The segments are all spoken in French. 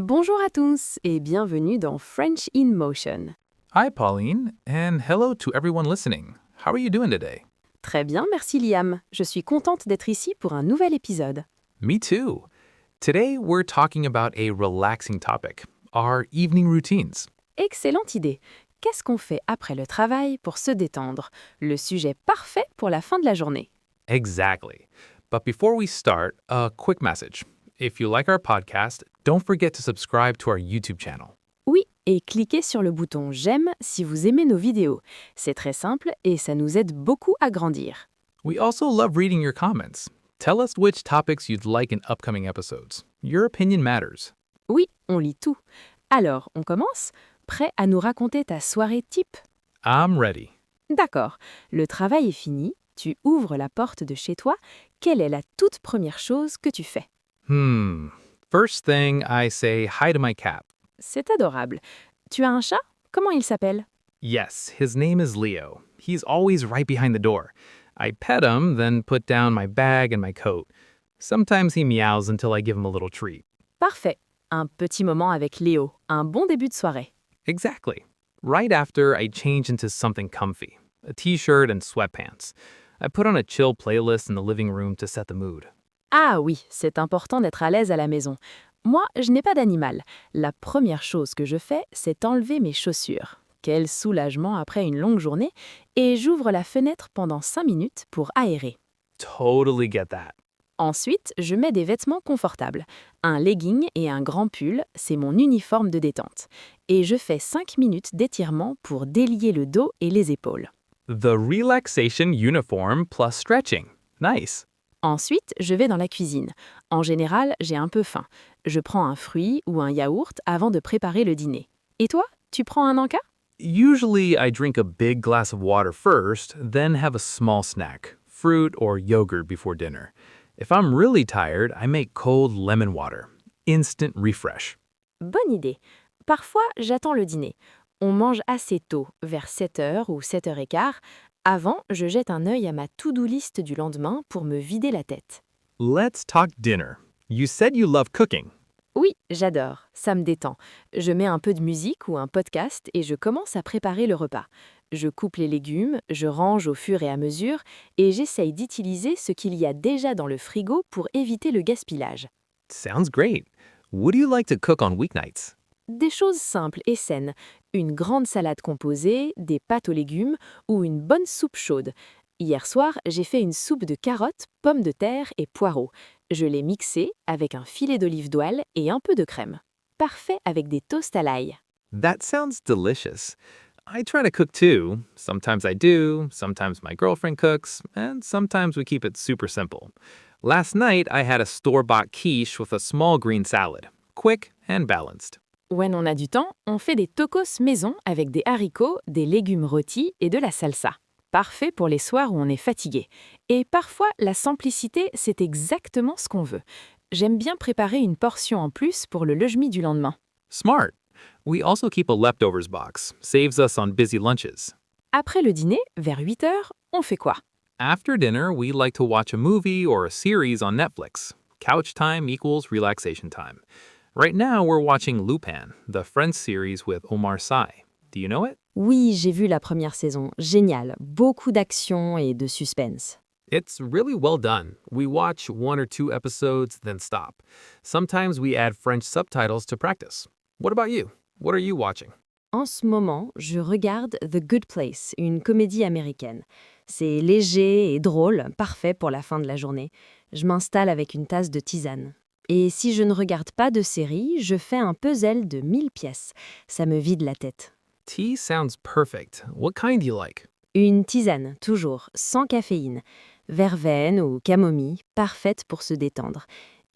Bonjour à tous et bienvenue dans French in Motion. Hi, Pauline, and hello to everyone listening. How are you doing today? Très bien, merci Liam. Je suis contente d'être ici pour un nouvel épisode. Me too. Today, we're talking about a relaxing topic, our evening routines. Excellente idée. Qu'est-ce qu'on fait après le travail pour se détendre? Le sujet parfait pour la fin de la journée. Exactly. But before we start, a quick message. If you like our podcast, don't forget to subscribe to our YouTube channel. Oui, et cliquez sur le bouton j'aime si vous aimez nos vidéos. C'est très simple et ça nous aide beaucoup à grandir. We also love reading your comments. Tell us which topics you'd like in upcoming episodes. Your opinion matters. Oui, on lit tout. Alors, on commence? Prêt à nous raconter ta soirée type? I'm ready. D'accord, le travail est fini, tu ouvres la porte de chez toi, quelle est la toute première chose que tu fais? First thing, I say hi to my cat. C'est adorable. Tu as un chat? Comment il s'appelle? Yes, his name is Leo. He's always right behind the door. I pet him, then put down my bag and my coat. Sometimes he meows until I give him a little treat. Parfait. Un petit moment avec Léo, un bon début de soirée. Exactly. Right after, I change into something comfy, a t-shirt and sweatpants. I put on a chill playlist in the living room to set the mood. Ah oui, c'est important d'être à l'aise à la maison. Moi, je n'ai pas d'animal. La première chose que je fais, c'est enlever mes chaussures. Quel soulagement après une longue journée, et j'ouvre la fenêtre pendant 5 minutes pour aérer. Totally get that. Ensuite, je mets des vêtements confortables. Un legging et un grand pull, c'est mon uniforme de détente. Et je fais 5 minutes d'étirement pour délier le dos et les épaules. The relaxation uniform plus stretching. Nice. Ensuite, je vais dans la cuisine. En général, j'ai un peu faim. Je prends un fruit ou un yaourt avant de préparer le dîner. Et toi, tu prends un encas? Usually, I drink a big glass of water first, then have a small snack, fruit or yogurt before dinner. If I'm really tired, I make cold lemon water. Instant refresh. Bonne idée. Parfois, j'attends le dîner. On mange assez tôt, vers 7h ou 7h15. Avant, je jette un œil à ma to-do list du lendemain pour me vider la tête. Let's talk dinner. You said you love cooking. Oui, j'adore, ça me détend. Je mets un peu de musique ou un podcast et je commence à préparer le repas. Je coupe les légumes, je range au fur et à mesure et j'essaye d'utiliser ce qu'il y a déjà dans le frigo pour éviter le gaspillage. Sounds great. What do you like to cook on weeknights? Des choses simples et saines, une grande salade composée, des pâtes aux légumes ou une bonne soupe chaude. Hier soir, j'ai fait une soupe de carottes, pommes de terre et poireaux. Je l'ai mixée avec un filet d'olive d'oile et un peu de crème. Parfait avec des toasts à l'ail. That sounds delicious. I try to cook too. Sometimes I do, sometimes my girlfriend cooks, and sometimes we keep it super simple. Last night, I had a store-bought quiche with a small green salad. Quick and balanced. When on a du temps, on fait des tacos maison avec des haricots, des légumes rôtis et de la salsa. Parfait pour les soirs où on est fatigué. Et parfois, la simplicité, c'est exactement ce qu'on veut. J'aime bien préparer une portion en plus pour le lejmi du lendemain. Smart. We also keep a leftovers box. Saves us on busy lunches. Après le dîner, vers 8h, on fait quoi? After dinner, we like to watch a movie or a series on Netflix. Couch time equals relaxation time. Right now, we're watching Lupin, the French series with Omar Sy. Do you know it? Oui, j'ai vu la première saison. Génial. Beaucoup d'action et de suspense. It's really well done. We watch 1 or 2 episodes, then stop. Sometimes we add French subtitles to practice. What about you? What are you watching? En ce moment, je regarde The Good Place, une comédie américaine. C'est léger et drôle, parfait pour la fin de la journée. Je m'installe avec une tasse de tisane. Et si je ne regarde pas de série, je fais un puzzle de 1000 pièces. Ça me vide la tête. Tea sounds perfect. What kind do you like? Une tisane, toujours, sans caféine. Verveine ou camomille, parfaite pour se détendre.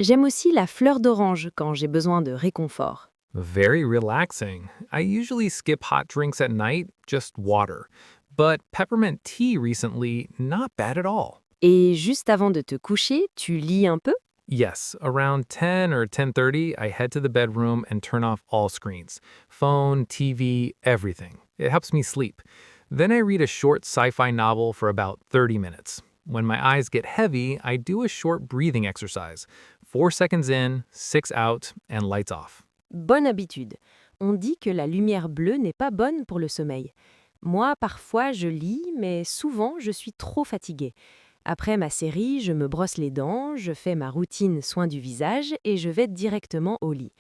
J'aime aussi la fleur d'orange quand j'ai besoin de réconfort. Very relaxing. I usually skip hot drinks at night, just water. But peppermint tea recently, not bad at all. Et juste avant de te coucher, tu lis un peu? Yes, around 10 or 10:30, I head to the bedroom and turn off all screens. Phone, TV, everything. It helps me sleep. Then I read a short sci-fi novel for about 30 minutes. When my eyes get heavy, I do a short breathing exercise. 4 seconds in, 6 out, and lights off. Bonne habitude. On dit que la lumière bleue n'est pas bonne pour le sommeil. Moi, parfois, je lis, mais souvent, je suis trop fatiguée. Après ma série, je me brosse les dents, je fais ma routine soin du visage et je vais directement au lit.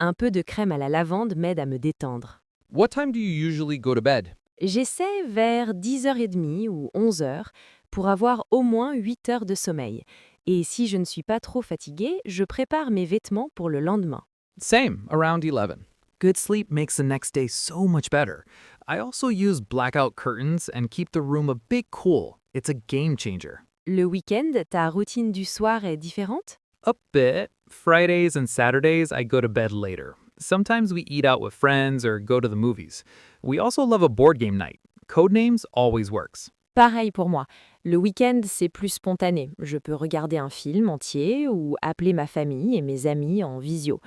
Un peu de crème à la lavande m'aide à me détendre. What time do you usually go to bed? J'essaie vers 10h30 ou 11h pour avoir au moins 8 heures de sommeil. Et si je ne suis pas trop fatiguée, je prépare mes vêtements pour le lendemain. Same, around 11. Good sleep makes the next day so much better. I also use blackout curtains and keep the room a bit cool. It's a game changer. Le week-end, ta routine du soir est différente? A bit. Fridays and Saturdays, I go to bed later. Sometimes we eat out with friends or go to the movies. We also love a board game night. Codenames always works. Pareil pour moi. Le week-end, c'est plus spontané. Je peux regarder un film entier ou appeler ma famille et mes amis en visio.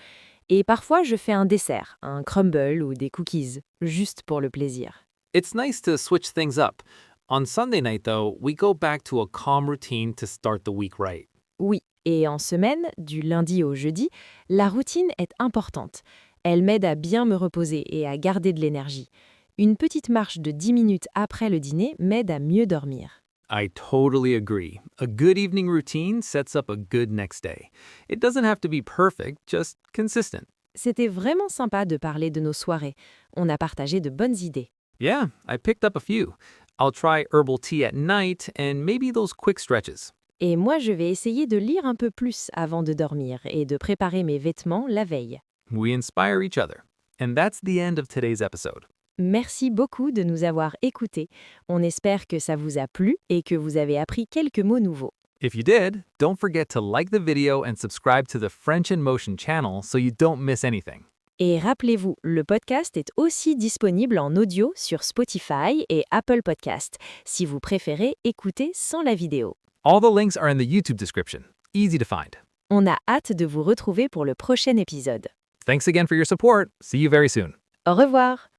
Et parfois, je fais un dessert, un crumble ou des cookies, juste pour le plaisir. It's nice to switch things up. On Sunday night, though, we go back to a calm routine to start the week right. Oui, et en semaine, du lundi au jeudi, la routine est importante. Elle m'aide à bien me reposer et à garder de l'énergie. Une petite marche de 10 minutes après le dîner m'aide à mieux dormir. I totally agree. A good evening routine sets up a good next day. It doesn't have to be perfect, just consistent. C'était vraiment sympa de parler de nos soirées. On a partagé de bonnes idées. Yeah, I picked up a few. I'll try herbal tea at night and maybe those quick stretches. Et moi, je vais essayer de lire un peu plus avant de dormir et de préparer mes vêtements la veille. We inspire each other. And that's the end of today's episode. Merci beaucoup de nous avoir écoutés. On espère que ça vous a plu et que vous avez appris quelques mots nouveaux. If you did, don't forget to like the video and subscribe to the French in Motion channel so you don't miss anything. Et rappelez-vous, le podcast est aussi disponible en audio sur Spotify et Apple Podcast, si vous préférez écouter sans la vidéo. All the links are in the YouTube description. Easy to find. On a hâte de vous retrouver pour le prochain épisode. Thanks again for your support. See you very soon. Au revoir!